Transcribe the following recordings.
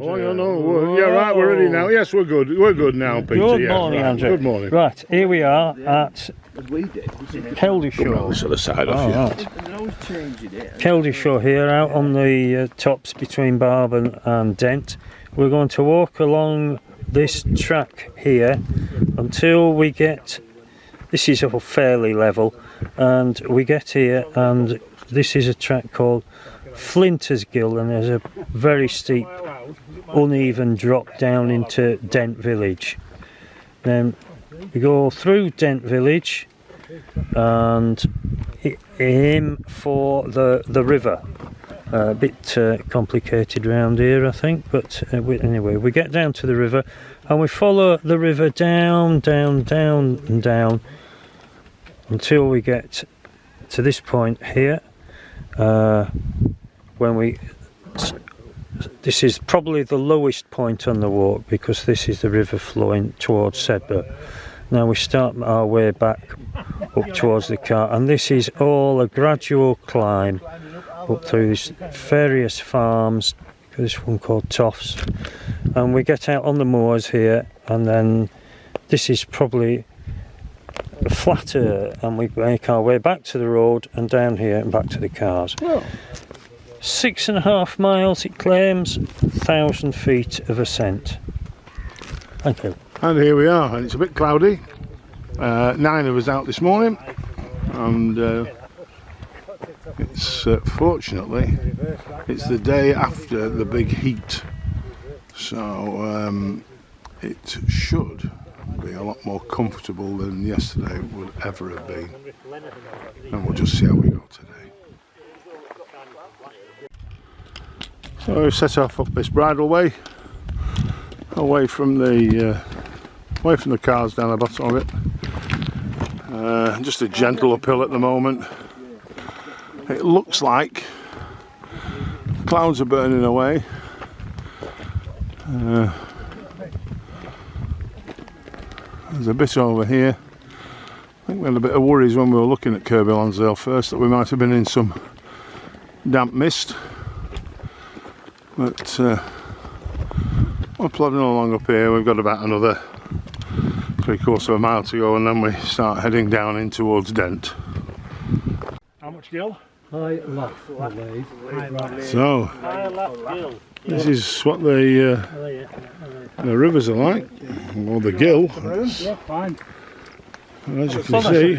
Andrew. Oh, yeah, no, yeah, right, we're ready now. Yes, we're good. We're good now, Peter. Good yeah, morning, right. Andrew. Good morning. Right, here we are at Keldy Coming on Shore. this other side of you. Right. Keldy Shore here, out on the tops between Barben and Dent. We're going to walk along this track here until we get. This is all fairly level, and we get here, and this is a track called Flinters Gill, and there's a very steep, uneven drop down into Dent Village. Then we go through Dent Village and aim for the river. A bit complicated round here, I think, but anyway, we get down to the river and we follow the river down, down, down and down until we get to this point here. This is probably the lowest point on the walk because this is the river flowing towards Sedbergh. Now we start our way back up towards the car, and this is all a gradual climb up through these various farms. This one called Toffs, and we get out on the moors here, and then this is probably flatter, and we make our way back to the road and down here and back to the cars. Well, 6.5 miles it claims, 1,000 feet of ascent. Thank you. and here we are, and it's a bit cloudy. 9 of us out this morning, and it's fortunately it's the day after the big heat, so it should be a lot more comfortable than yesterday would ever have been, and we'll just see how we go today. So we've set off up this bridleway, away from the cars down the bottom of it. Just a gentle uphill at the moment. It looks like clouds are burning away. There's a bit over here. I think we had a bit of worries when we were looking at Kirby Lonsdale first that we might have been in some damp mist. But we're plodding along up here. We've got about another 3/4 of a mile to go, and then we start heading down in towards Dent. How much gill? High left, So this is what the rivers are like, or the gill. Yeah, fine. As you can see,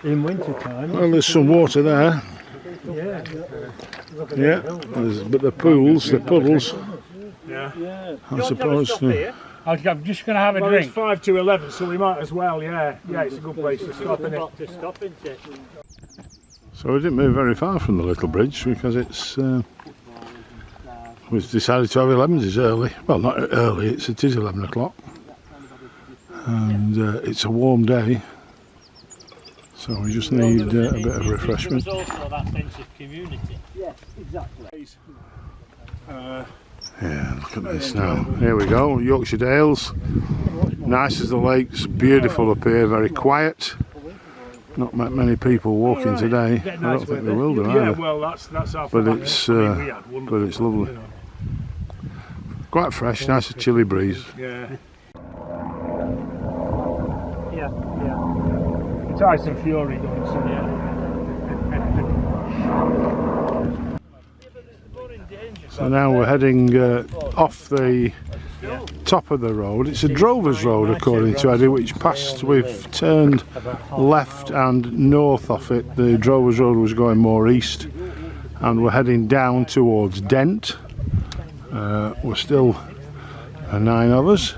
in winter time. well, there's some water there. Yeah, but the pools, the puddles, Yeah. I suppose. I'm just going to have a drink. It's 5 to 11, so we might as well, yeah. Yeah, it's a good place to stop, isn't it? So we didn't move very far from the little bridge because it's we've decided to have 11s early. Well, not early, it is 11 o'clock, and it's a warm day, so we just need a bit of refreshment. There's also that sense of community. Yes, exactly. Yeah, look at this now. Here we go, Yorkshire Dales. Nice as the lakes, beautiful up here, very quiet. Not many people walking today. I don't think they will do Yeah, either. well, that's our But it's lovely. Quite fresh, nice chilly breeze. Yeah. Tyson Fury doing some. So now we're heading off the top of the road. It's a drover's road according to Eddie, which passed, we've turned left and north off it. The drover's road was going more east, and we're heading down towards Dent. We're still 9 of us.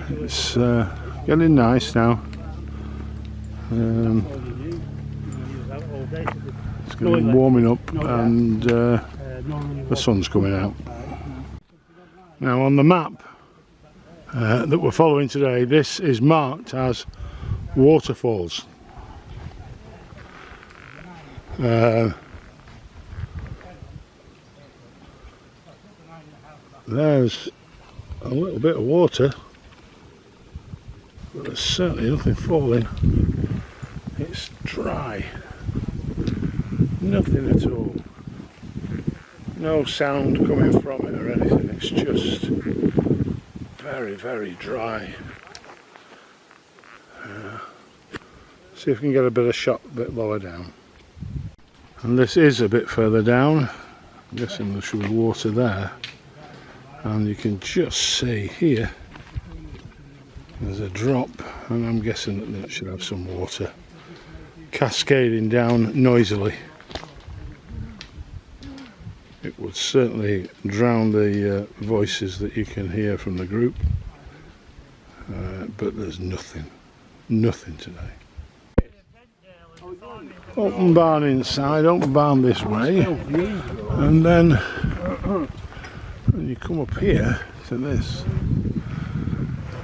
It's getting nice now. It's getting warming up, and the sun's coming out. Now on the map that we're following today, this is marked as waterfalls. There's a little bit of water, but there's certainly nothing falling. It's dry, nothing at all. no sound coming from it or anything, it's just very, very dry. See if we can get a bit of shot a bit lower down. And this is a bit further down. I'm guessing there should be water there. And you can just see here, there's a drop, and I'm guessing that it should have some water cascading down noisily. It would certainly drown the voices that you can hear from the group, but there's nothing today. Open barn inside, open barn this way, and then when you come up here to this,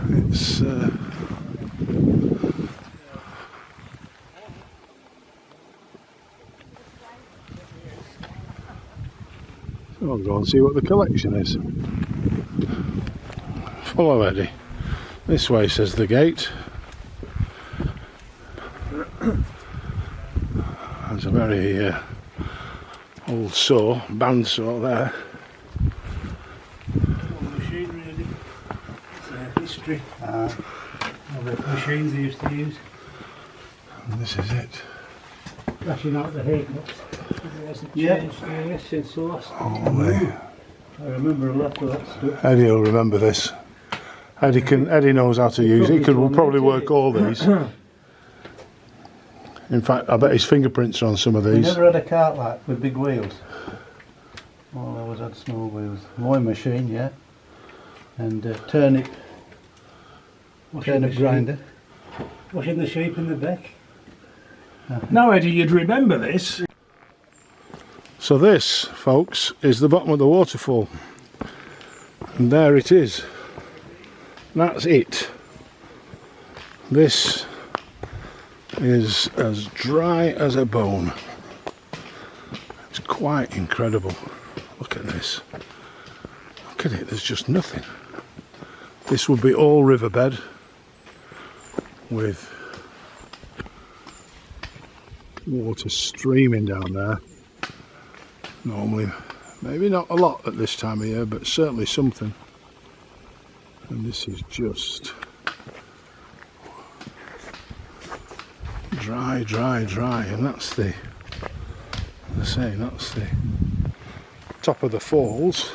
it's I'll go and see what the collection is. Follow Eddie. This way, says the gate. There's a very old saw, bandsaw there. Machinery, Eddie. It's history of the machines they used to use. And this is it. Crashing out the haircuts. Yeah, since the last. Holy. I remember a lot of that stuff. Eddie will remember this. Eddie knows how to use it. He could probably work all these. In fact, I bet his fingerprints are on some of these. We never had a cart like with big wheels. All I always had small wheels. Mowing machine, yeah. And turnip grinder. Washing the sheep in the beck. Now, Eddie, you'd remember this. So this, folks, is the bottom of the waterfall. And there it is. That's it. This is as dry as a bone. It's quite incredible. Look at this. Look at it, there's just nothing. This would be all riverbed with water streaming down there. Normally, maybe not a lot at this time of year, but certainly something. And this is just dry, dry, dry, and that's the, as I say, that's the top of the falls,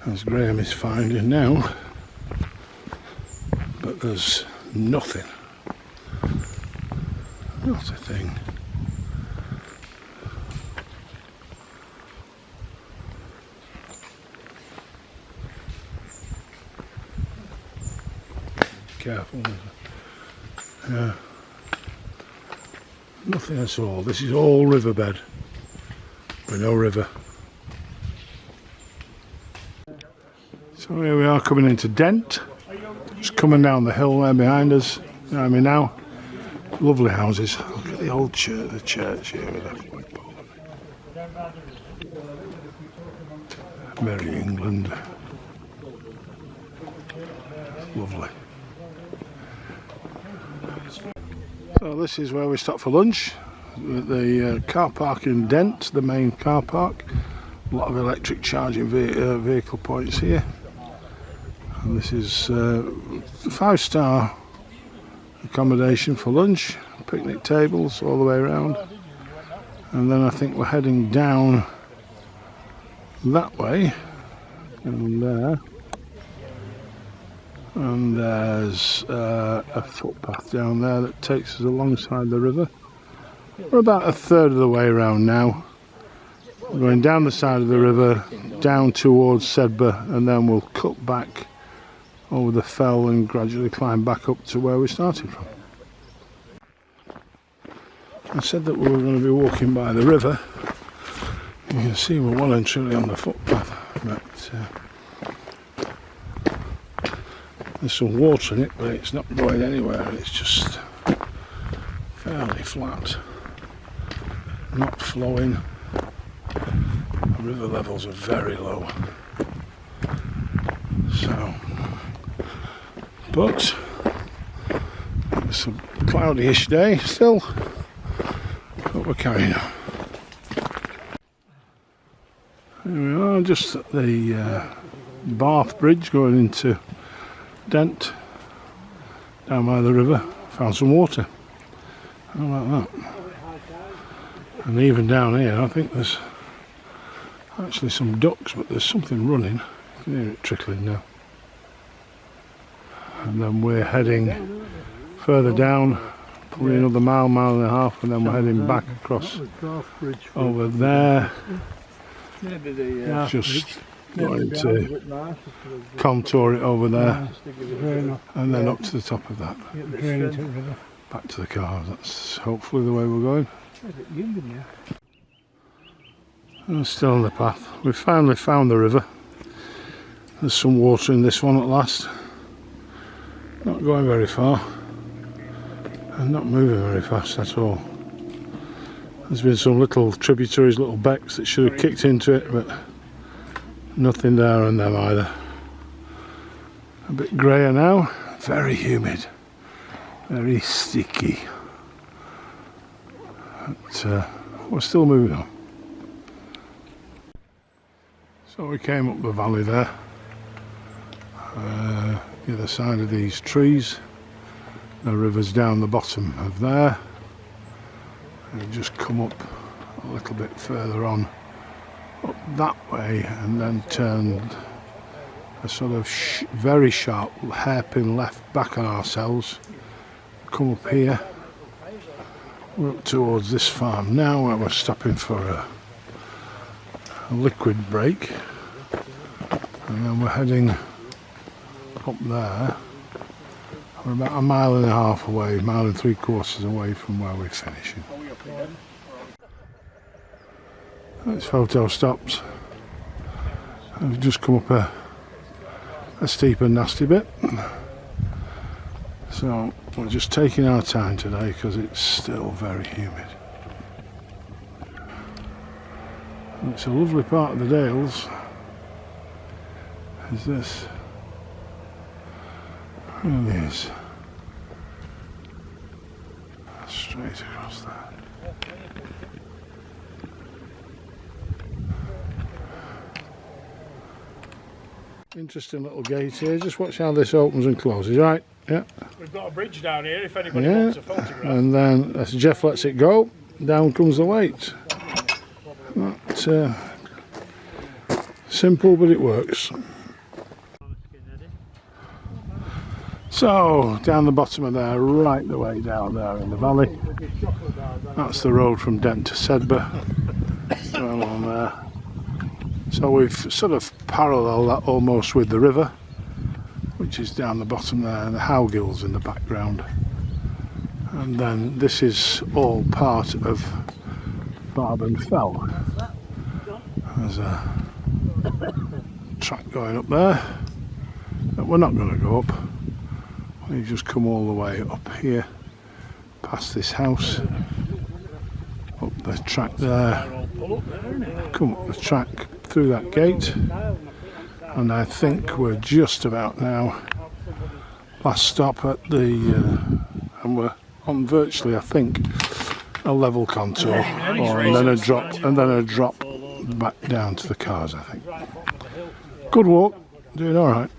as Graham is finding now. But there's nothing, not a thing. Careful. Yeah. Nothing at all. This is all riverbed with no river. So here we are coming into Dent. Just coming down the hill there behind us. You know what I mean now? Lovely houses. Look at the old church, the church here with that flagpole. Very England. Lovely. So this is where we stopped for lunch, the car park in Dent, the main car park. A lot of electric charging vehicle points here. And this is 5-star accommodation for lunch, picnic tables all the way around. And then I think we're heading down that way, and there. And there's a footpath down there that takes us alongside the river. We're about a third of the way around now. We're going down the side of the river, down towards Sedbergh, and then we'll cut back over the fell and gradually climb back up to where we started from. I said that we were going to be walking by the river. You can see we're well and truly on the footpath, but there's some water in it, but it's not going anywhere. It's just fairly flat, not flowing. The river levels are very low. So, but it's a cloudy-ish day still, but we're carrying on. I'm just at the Bath Bridge going into Dent, down by the river. Found some water. How about that? And even down here I think there's actually some ducks, but there's something running. You can hear it trickling now. And then we're heading further down, probably another mile, mile and a half, and then we're heading back across over there. Just going to contour it over there and then up to the top of that. Back to the cars. That's hopefully the way we're going. We're still on the path. We've finally found the river. There's some water in this one at last. Not going very far and not moving very fast at all. There's been some little tributaries, little becks that should have kicked into it, but nothing there on them either. A bit greyer now, very humid, very sticky. But we're still moving on. So we came up the valley there, the other side of these trees. The river's down the bottom of there. And just come up a little bit further on, up that way, and then turn a sort of very sharp hairpin left back on ourselves. Come up here. We're up towards this farm now where we're stopping for a liquid break, and then we're heading up there. We're about a mile and a half away, mile and 3/4 away from where we're finishing. It's photo stops. I've just come up a steep and nasty bit, so we're just taking our time today because it's still very humid. It's a lovely part of the Dales. Is this? It really is. Straight across there. Interesting little gate here. Just watch how this opens and closes, right? Yeah. We've got a bridge down here if anybody wants a photograph. And then as Jeff lets it go, down comes the weight. That, simple, but it works. So, down the bottom of there, right the way down there in the valley. That's the road from Dent to Sedbergh. Well on there. So we've sort of paralleled that almost with the river, which is down the bottom there, and the Howgills in the background. And then this is all part of Barbondale. There's a track going up there, but we're not going to go up. We just come all the way up here, past this house, up the track there, come up the track through that gate, and I think we're just about now last stop at the and we're on virtually, I think, a level contour, and then a drop back down to the cars. I think. Good walk, doing all right.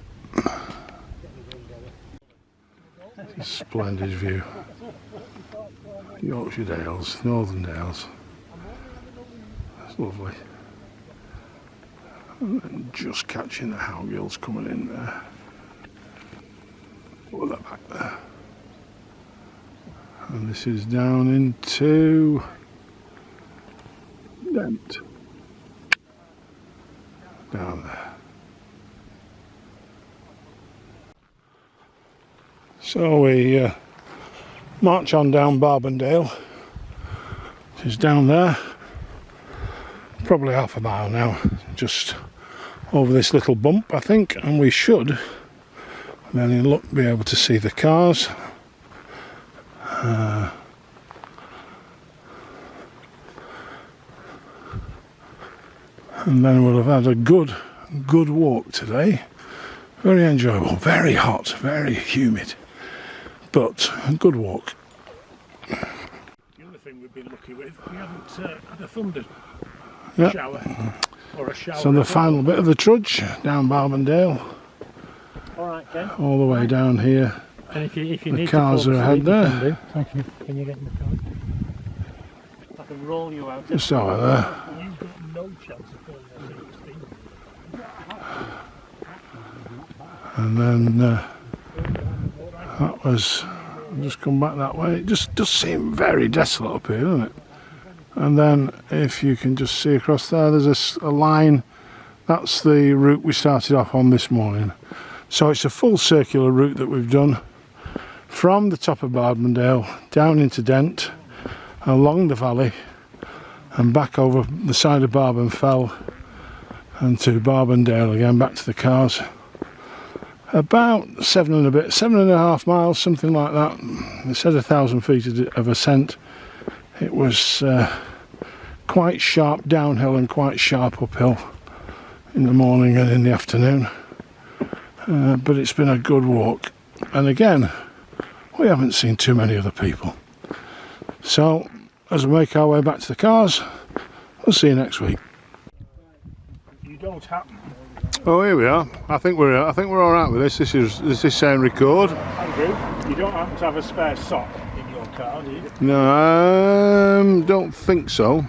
Splendid view. Yorkshire Dales, Northern Dales. That's lovely. And then just catching the Howgills coming in there. Put that back there. And this is down into Dent. Down there. So we march on down Barbondale, which is down there, probably half a mile now, just over this little bump I think, and we should then look be able to see the cars. And then we'll have had a good walk today. Very enjoyable, very hot, very humid, but a good walk. The other thing we've been lucky with, we haven't had a thunder shower. or a shower. So the final bit of the trudge down Barbondale, All right, Ken. all the way down here. And if you The need cars to are ahead there. can do. Thank you. Can you get in the car? I can roll you out. Just over there. You've got no chance of falling over 16. And then that was, just come back that way. It just does seem very desolate up here, doesn't it? And then if you can just see across there, there's a line. That's the route we started off on this morning. So it's a full circular route that we've done from the top of Barbondale down into Dent, along the valley and back over the side of Barbonfell and to Barbondale again, back to the cars. About 7.5 miles, something like that. It said 1,000 feet of ascent. It was quite sharp downhill and quite sharp uphill in the morning and in the afternoon. But it's been a good walk. And again, we haven't seen too many other people. So, as we make our way back to the cars, we'll see you next week. You don't happen. Oh, here we are. I think we're all right with this. This is saying record. Andrew, you don't happen to have a spare sock in your car, do you? No, don't think so.